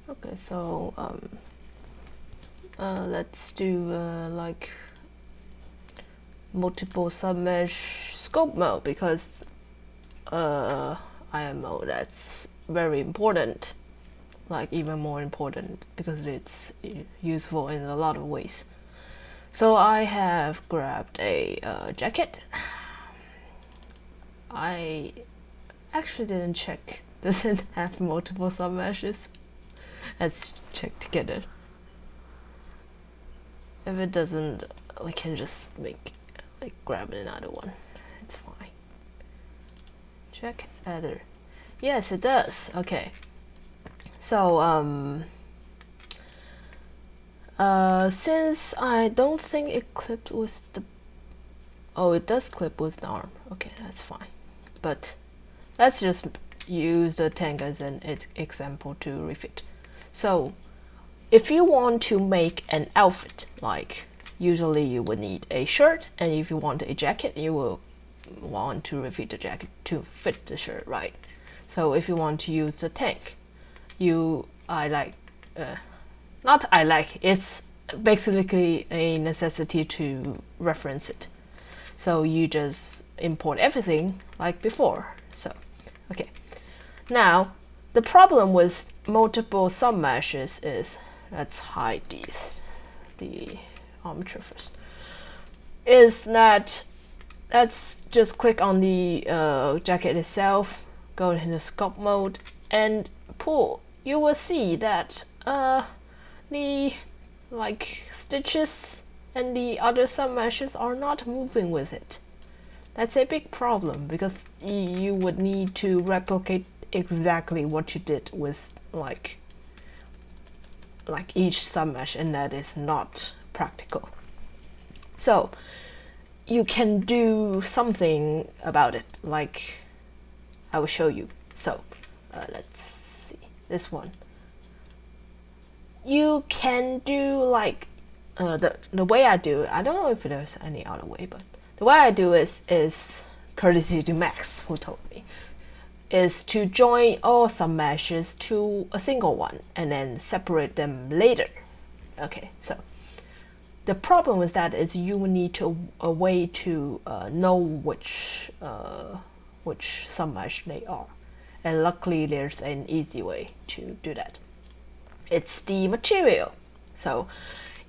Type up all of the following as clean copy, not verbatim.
Okay, so let's do like multiple submesh sculpt mode, because IMO, that's very important, like even more important because it's useful in a lot of ways. So I have grabbed a jacket. I actually didn't check. Does it have multiple submeshes? Let's check together. If it doesn't, we can just grab another one. It's fine. Check other. Yes, it does. Okay. So since I don't think it clips with the, oh, it does clip with the arm. Okay, that's fine. But let's just use the tank as an example to refit. So if you want to make an outfit, like usually you would need a shirt, and if you want a jacket, you will want to refit the jacket to fit the shirt, right? So if you want to use the tank, it's basically a necessity to reference it. So you just import everything like before. So, okay. Now, the problem with multiple submeshes is, let's hide the armature first, is that let's just click on the jacket itself, go into sculpt mode, and pull. You will see that the stitches and the other submeshes are not moving with it. That's a big problem, because you would need to replicate exactly what you did with like each submesh, and that is not practical. So you can do something about it, like I will show you. So let's see this one. You can do like the way I do it. I don't know if there's any other way, but the way I do is courtesy to Max, who told me, is to join all submeshes to a single one and then separate them later. Okay, so the problem with that is you need a way to know which submesh they are, and luckily there's an easy way to do that. It's the material. So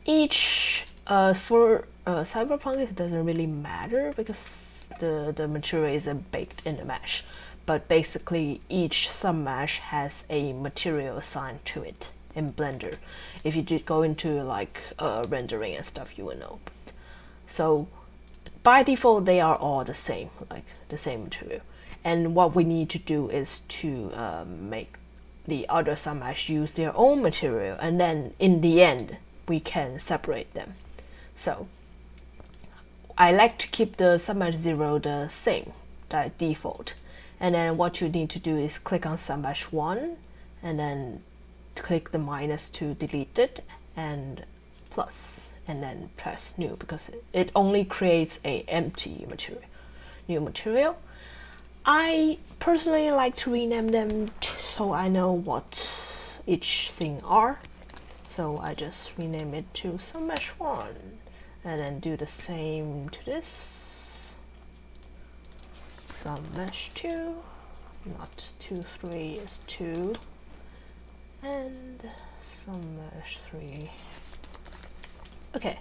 each for Cyberpunk, it doesn't really matter because the material isn't baked in the mesh, but basically each submesh has a material assigned to it in Blender. If you did go into like rendering and stuff, you will know. So by default, they are all the same, like the same material. And what we need to do is to make the other submesh use their own material, and then in the end we can separate them. So I like to keep the submesh 0 the same, the default. And then what you need to do is click on submesh 1 and then click the minus to delete it, and plus, and then press new, because it only creates a empty material, new material. I personally like to rename them so I know what each thing are. So I just rename it to submesh 1 and then do the same to this. Submesh 2, not 2, 3 is 2, and submesh 3. Okay,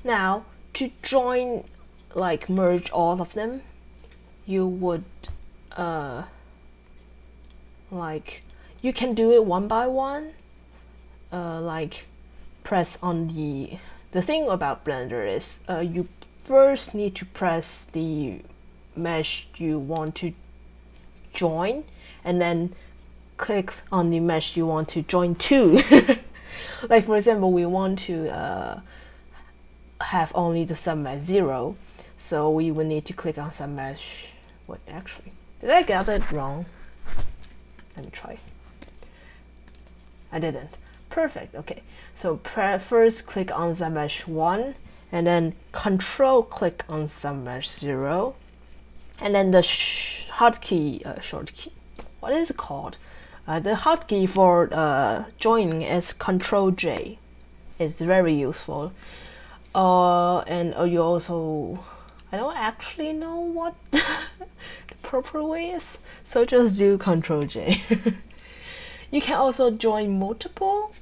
now to join, like merge all of them, you would you can do it one by one, like press on the thing about Blender is you first need to press the mesh you want to join, and then click on the mesh you want to join to. Like for example, we want to have only the submesh 0, so we will need to click on submesh. What, actually, did I get it wrong? Let me try. I didn't. Perfect. Okay, so first click on submesh 1 and then control click on submesh 0, and then the short key, what is it called? The hotkey for joining is ctrl+j. It's very useful. And you also, I don't actually know what the proper way is, so just do ctrl+j. You can also join multiple.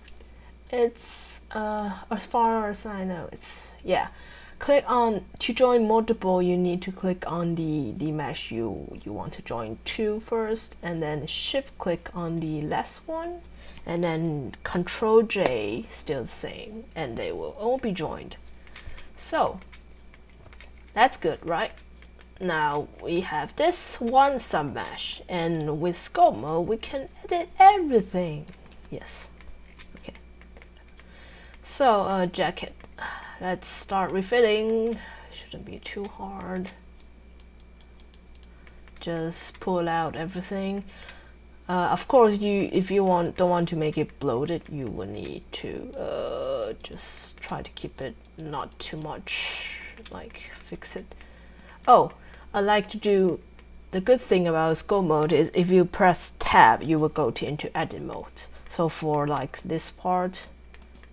It's as far as I know, it's click on to join multiple. You need to click on the mesh you want to join to first, and then shift click on the last one, and then ctrl+j, still the same, and they will all be joined. So that's good, right? Now we have this one submesh, and with Sculpt Mode we can edit everything. Yes. Okay. So jacket. Let's start refitting. Shouldn't be too hard. Just pull out everything. Of course, if you don't want to make it bloated, you will need to just try to keep it not too much, like fix it. Oh, I like to do. The good thing about Sculpt Mode is if you press tab, you will go into edit mode. So for like this part,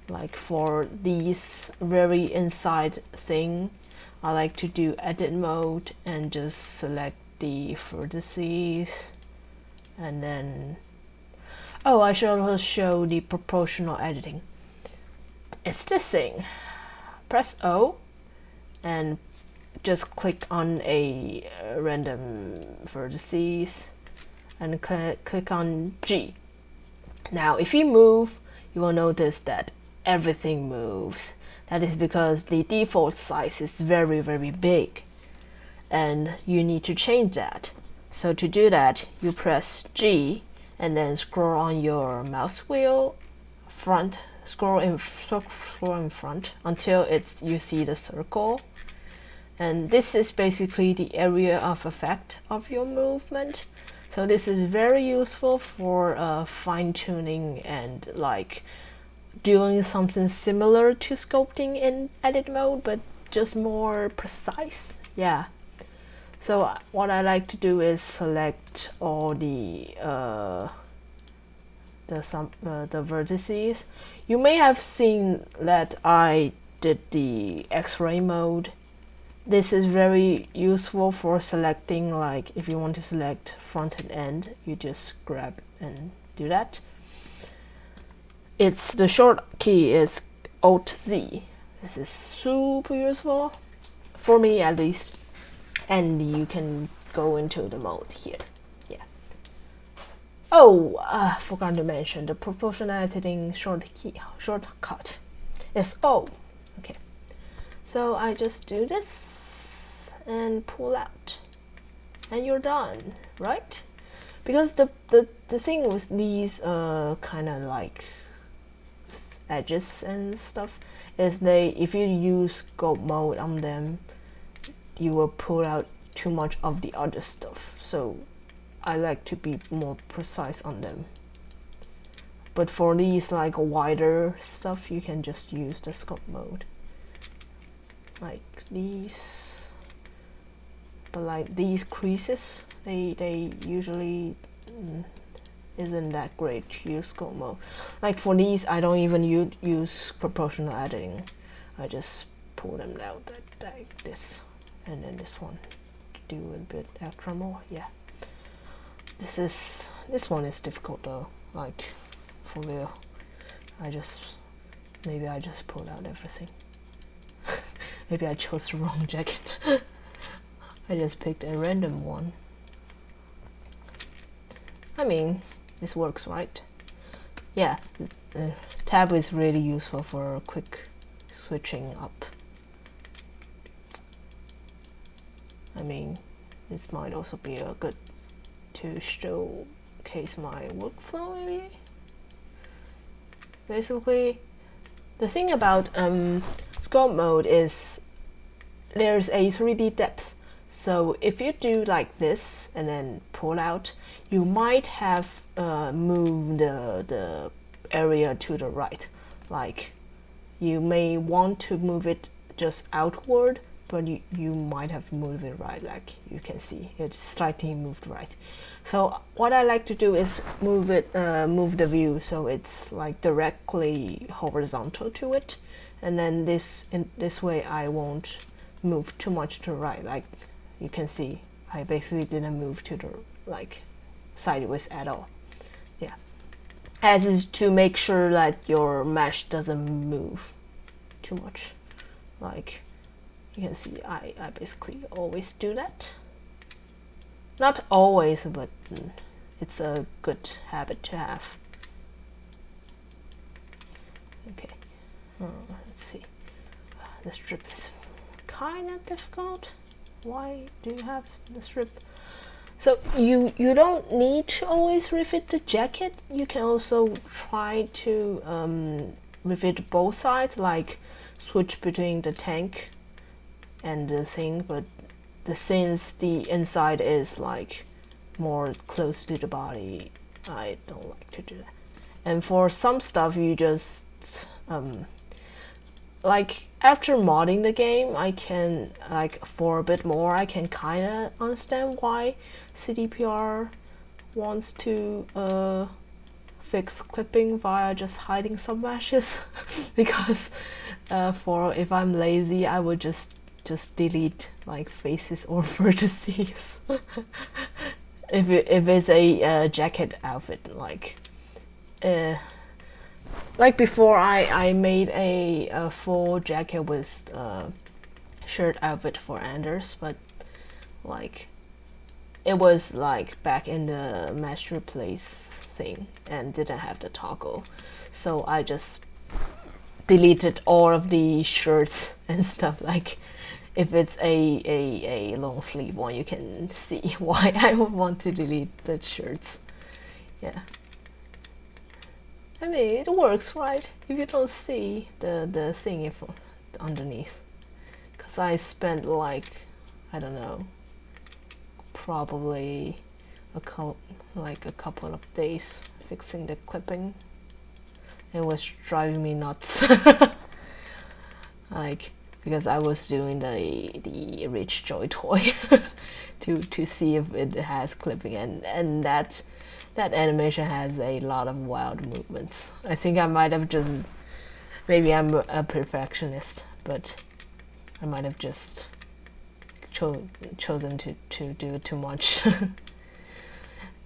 like for these very inside thing, I like to do edit mode and just select the vertices, and then I should also show the proportional editing. It's this thing. Press O and just click on a random vertices and click on G. Now if you move, you will notice that everything moves. That is because the default size is very big, and you need to change that. So to do that, you press G and then scroll on your mouse wheel front, scroll in front until you see the circle, and this is basically the area of effect of your movement. So this is very useful for fine-tuning and like doing something similar to sculpting in edit mode, but just more precise. Yeah. So what I like to do is select all the vertices. You may have seen that I did the X-ray mode. This is very useful for selecting, like if you want to select front and end, you just grab and do that. It's the short key is Alt-Z. This is super useful for me at least, and you can go into the mode here. Yeah. Oh, forgot to mention the proportional editing shortcut is O. Okay. So I just do this and pull out, and you're done, right? Because the thing with these kind of like edges and stuff is if you use Sculpt Mode on them, you will pull out too much of the other stuff. So I like to be more precise on them. But for these like wider stuff, you can just use the Sculpt Mode. Like these, but like these creases, they usually isn't that great to use Sculpt Mode. Like for these, I don't even use proportional editing. I just pull them out like this, and then this one to do a bit extra more. Yeah. This one is difficult though. Like for real. Maybe I just pulled out everything. Maybe I chose the wrong jacket. I just picked a random one. I mean, this works, right? Yeah, the tab is really useful for quick switching up. I mean, this might also be a good to showcase my workflow maybe. Basically, the thing about Sculpt Mode is there's a 3D depth. So if you do like this and then pull out, you might have moved the area to the right. Like you may want to move it just outward, but you might have moved it right, like you can see it slightly moved right. So what I like to do is move the view so it's like directly horizontal to it, and then this way I won't move too much to the right. Like you can see I basically didn't move to the like sideways at all. Yeah, as is to make sure that your mesh doesn't move too much. Like you can see I basically always do that. Not always, but it's a good habit to have. Okay, let's see. The strip is kind of difficult. Why do you have the strip? So you don't need to always refit the jacket. You can also try to refit both sides, like switch between the tank and the thing, but since the inside is like more close to the body, I don't like to do that. And for some stuff you just like after modding the game, I can like for a bit more I can kinda understand why CDPR wants to fix clipping via just hiding submeshes because for if I'm lazy I would just delete like faces or vertices if it's a jacket outfit, like before I made a full jacket with shirt outfit for Anders, but like it was like back in the mesh replace thing and didn't have the toggle, so I just deleted all of the shirts and stuff. Like if it's a long sleeve one, you can see why I would want to delete the shirts. Yeah, I mean it works, right? If you don't see the thing underneath, because I spent like I don't know, probably a couple of days fixing the clipping. It was driving me nuts. Like because I was doing the Rich Joy toy to see if it has clipping, and that animation has a lot of wild movements. I think I might have just, maybe I'm a perfectionist, but I might have just chosen to do it too much.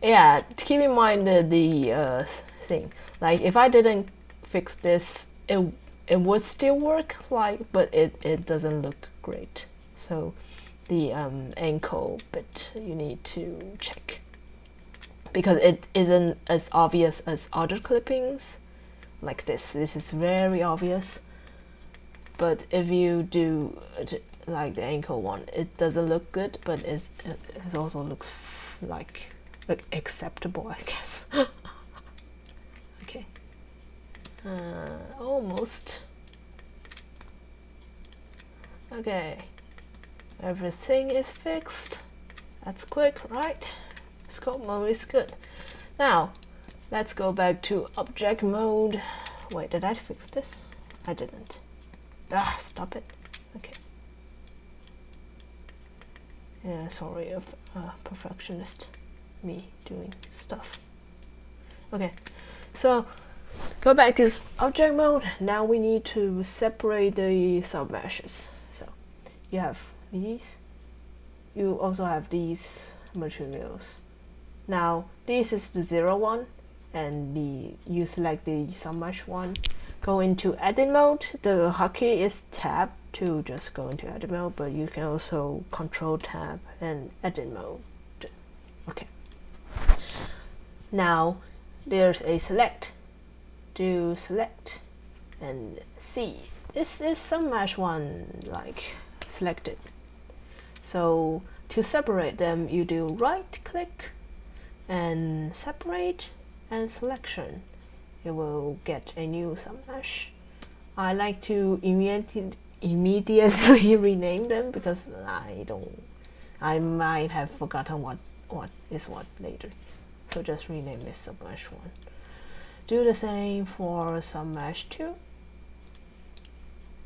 Yeah, keep in mind the thing. Like if I didn't fix this, it would still work, like, but it doesn't look great. So the ankle bit you need to check because it isn't as obvious as other clippings. Like this is very obvious, but if you do like the ankle one, it doesn't look good, but it also looks like acceptable, I guess. Okay. Almost. Okay, everything is fixed. That's quick, right? Sculpt mode is good. Now let's go back to object mode. Wait, did I fix this? I didn't. Ah, stop it. Okay. Yeah, sorry, of perfectionist me doing stuff. Okay, so go back to object mode. Now we need to separate the submeshes. So you have these. You also have these materials. Now this is the 0 one, and you select the submesh one. Go into edit mode. The hotkey is tab to just go into edit mode, but you can also control tab and edit mode. Okay. Now there's a select. Do select and see. This is submesh one, like selected. So to separate them, you do right click and separate and selection. It will get a new submesh. I like to immediately rename them because I might have forgotten what is what later. So just rename this submesh one. Do the same for submesh 2.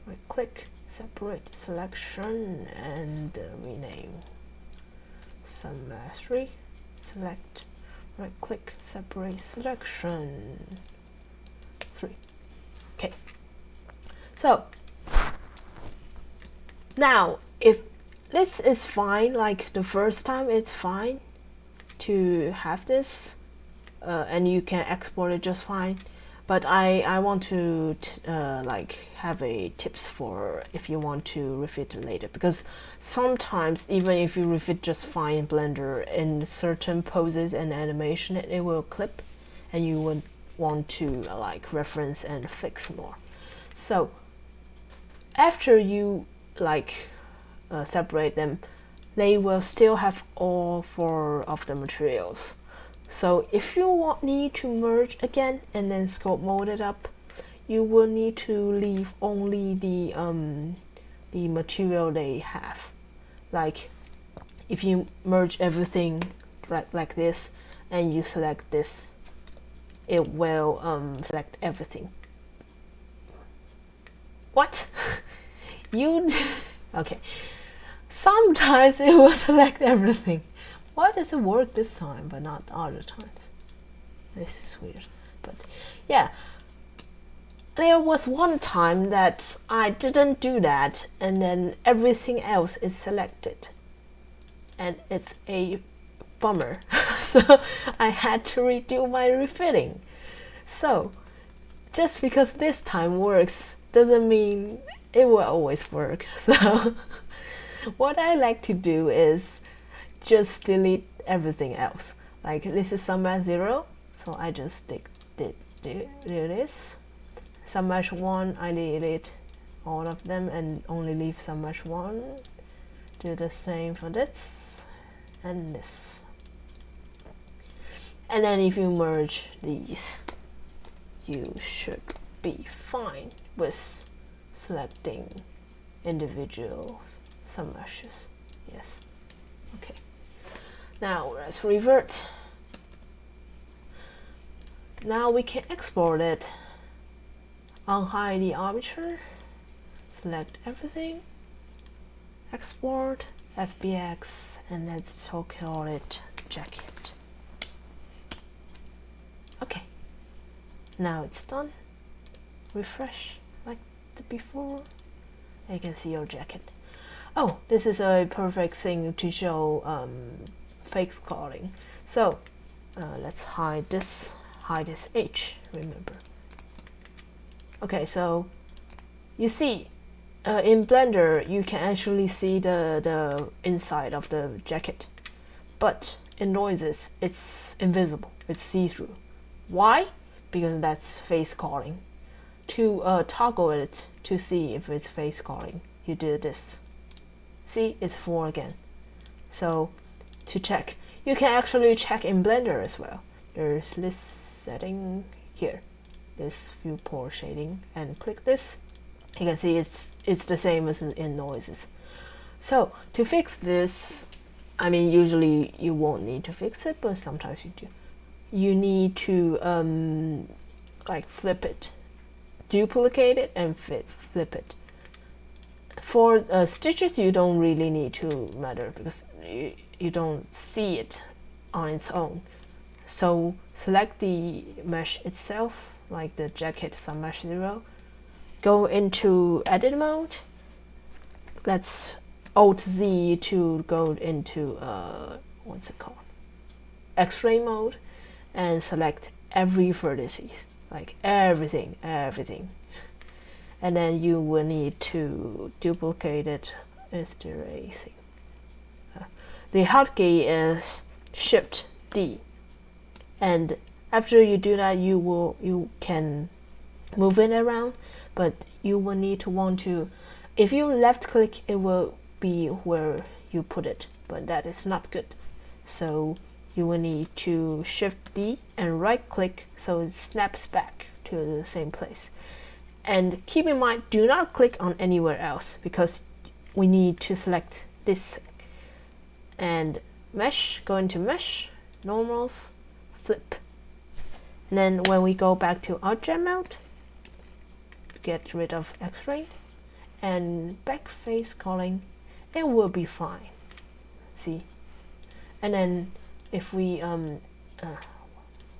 Right click, separate selection and rename submesh 3. Select, right click, separate selection 3. Okay, so now if this is fine, like the first time it's fine to have this, and you can export it just fine, but I want to like have a tips for if you want to refit later, because sometimes even if you refit just fine in Blender, in certain poses and animation it will clip and you would want to like reference and fix more. So after you like separate them, they will still have all 4 of the materials. So if you need to merge again and then sculpt mode it up, you will need to leave only the material they have. Like if you merge everything like this and you select this, it will select everything. What? You okay. Sometimes it will select everything. Why does it work this time but not other times? This is weird. But yeah, there was one time that I didn't do that and then everything else is selected, and it's a bummer. So I had to redo my refitting. So just because this time works doesn't mean it will always work. So what I like to do is just delete everything else. Like this is submesh 0, so I just do this. Submesh 1, I delete all of them and only leave submesh 1. Do the same for this and this. And then if you merge these, you should be fine with selecting individual submeshes. Yes. Okay. Now let's revert. Now we can export it. Unhide the armature. Select everything. Export FBX, and let's call it jacket. Okay. Now it's done. Refresh like the before. You can see your jacket. Oh, this is a perfect thing to show fake sculpting. So let's hide this H, remember. Okay, so you see in Blender you can actually see the inside of the jacket, but in noises it's invisible, it's see-through. Why? Because that's face calling. To toggle it to see if it's face calling, you do this. See, it's 4 again. So to check, you can actually check in Blender as well. There's this setting here, this viewport shading, and click this. You can see it's the same as in noises. So to fix this, I mean usually you won't need to fix it, but sometimes you do. You need to like flip it, duplicate it, and flip it. For stitches, you don't really need to matter because you don't see it on its own. So select the mesh itself, like the jacket submesh 0. Go into edit mode. Let's Alt Z to go into what's it called? X-ray mode, and select every vertices, like everything. And then you will need to duplicate it. Is there a thing? The hotkey is Shift D, and after you do that, you can move it around, but you will need to want to. If you left click, it will be where you put it, but that is not good. So you will need to Shift D and right click so it snaps back to the same place. And keep in mind, do not click on anywhere else because we need to select this thing. And mesh, go into mesh, normals, flip. And then when we go back to object mode, get rid of X-ray and backface culling, it will be fine. See? And then if we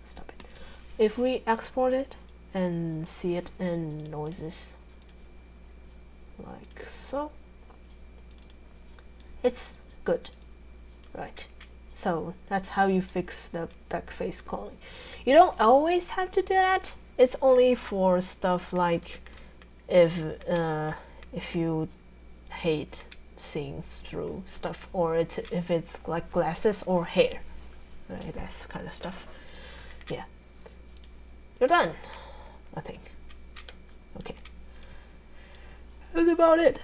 stop it. If we export it and see it in noises like so, it's good, right? So that's how you fix the backface culling. You don't always have to do that. It's only for stuff like if you hate seeing through stuff, or if it's like glasses or hair, right? That's kind of stuff. Yeah, you're done, I think. Okay, that's about it.